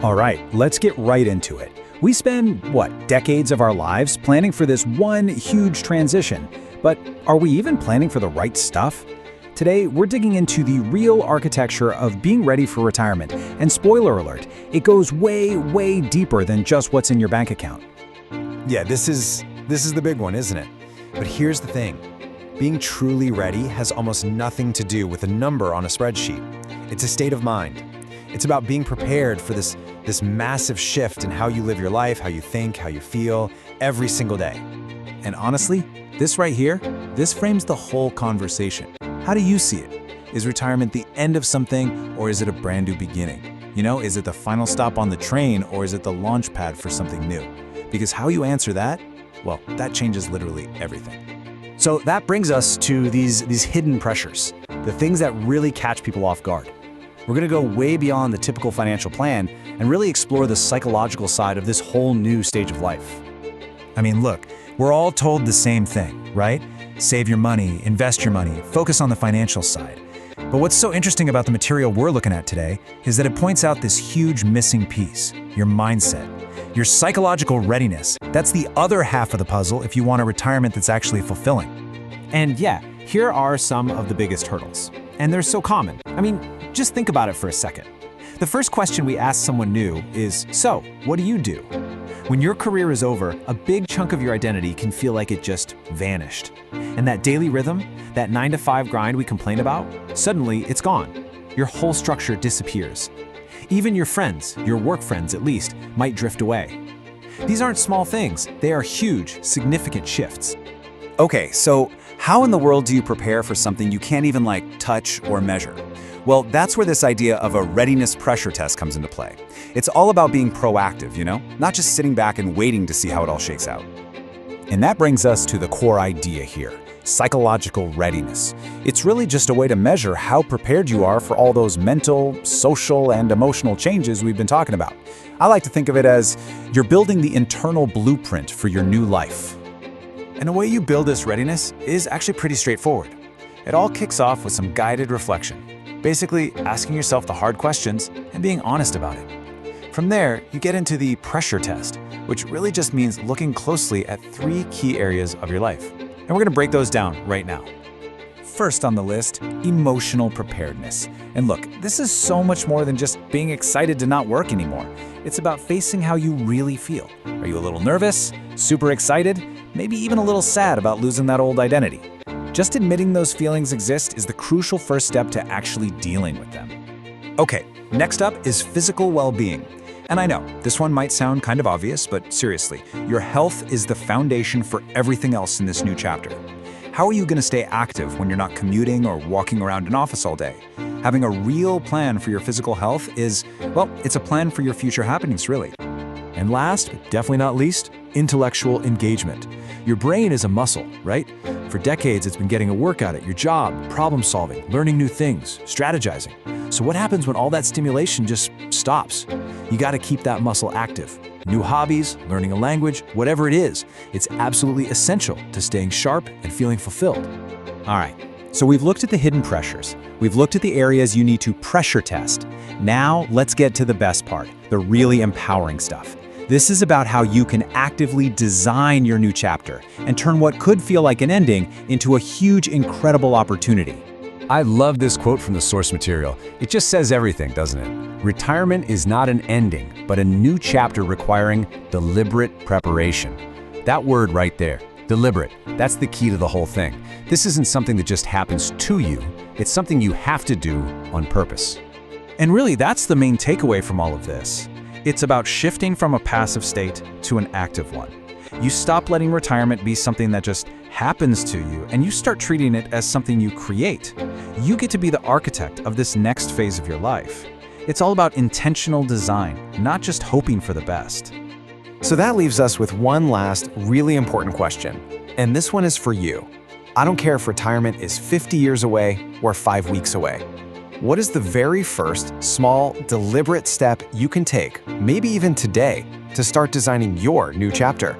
All right, let's get right into it. We spend, decades of our lives planning for this one huge transition. But are we even planning for the right stuff? Today, we're digging into the real architecture of being ready for retirement. And spoiler alert, it goes way, way deeper than just what's in your bank account. Yeah, this is the big one, isn't it? But here's the thing. Being truly ready has almost nothing to do with a number on a spreadsheet. It's a state of mind. It's about being prepared for this massive shift in how you live your life, how you think, how you feel, every single day. And honestly, this right here, this frames the whole conversation. How do you see it? Is retirement the end of something, or is it a brand new beginning? Is it the final stop on the train, or is it the launch pad for something new? Because how you answer that, well, that changes literally everything. So that brings us to these hidden pressures, the things that really catch people off guard. We're going to go way beyond the typical financial plan and really explore the psychological side of this whole new stage of life. I mean, look, we're all told the same thing, right? Save your money, invest your money, focus on the financial side. But what's so interesting about the material we're looking at today is that it points out this huge missing piece, your mindset, your psychological readiness. That's the other half of the puzzle if you want a retirement that's actually fulfilling. And yeah, here are some of the biggest hurdles. And they're so common. I mean, just think about it for a second. The first question we ask someone new is, so, what do you do? When your career is over, a big chunk of your identity can feel like it just vanished. And that daily rhythm, that 9-to-5 grind we complain about, suddenly it's gone. Your whole structure disappears. Even your friends, your work friends at least, might drift away. These aren't small things, they are huge, significant shifts. Okay, so how in the world do you prepare for something you can't even touch or measure? Well, that's where this idea of a readiness pressure test comes into play. It's all about being proactive, not just sitting back and waiting to see how it all shakes out. And that brings us to the core idea here, psychological readiness. It's really just a way to measure how prepared you are for all those mental, social, and emotional changes we've been talking about. I like to think of it as you're building the internal blueprint for your new life. And the way you build this readiness is actually pretty straightforward. It all kicks off with some guided reflection. Basically, asking yourself the hard questions and being honest about it. From there, you get into the pressure test, which really just means looking closely at 3 key areas of your life. And we're going to break those down right now. First on the list, emotional preparedness. And look, this is so much more than just being excited to not work anymore. It's about facing how you really feel. Are you a little nervous, super excited, maybe even a little sad about losing that old identity? Just admitting those feelings exist is the crucial first step to actually dealing with them. Okay, next up is physical well-being. And I know, this one might sound kind of obvious, but seriously, your health is the foundation for everything else in this new chapter. How are you going to stay active when you're not commuting or walking around an office all day? Having a real plan for your physical health is, well, it's a plan for your future happiness, really. And last, but definitely not least, intellectual engagement. Your brain is a muscle, right? For decades, it's been getting a workout at your job, problem solving, learning new things, strategizing. So what happens when all that stimulation just stops? You got to keep that muscle active. New hobbies, learning a language, whatever it is, it's absolutely essential to staying sharp and feeling fulfilled. All right, so we've looked at the hidden pressures. We've looked at the areas you need to pressure test. Now let's get to the best part, the really empowering stuff. This is about how you can actively design your new chapter and turn what could feel like an ending into a huge, incredible opportunity. I love this quote from the source material. It just says everything, doesn't it? Retirement is not an ending, but a new chapter requiring deliberate preparation. That word right there, deliberate, that's the key to the whole thing. This isn't something that just happens to you, it's something you have to do on purpose. And really, that's the main takeaway from all of this. It's about shifting from a passive state to an active one. You stop letting retirement be something that just happens to you, and you start treating it as something you create. You get to be the architect of this next phase of your life. It's all about intentional design, not just hoping for the best. So that leaves us with one last really important question. And this one is for you. I don't care if retirement is 50 years away or 5 weeks away. What is the very first, small, deliberate step you can take, maybe even today, to start designing your new chapter?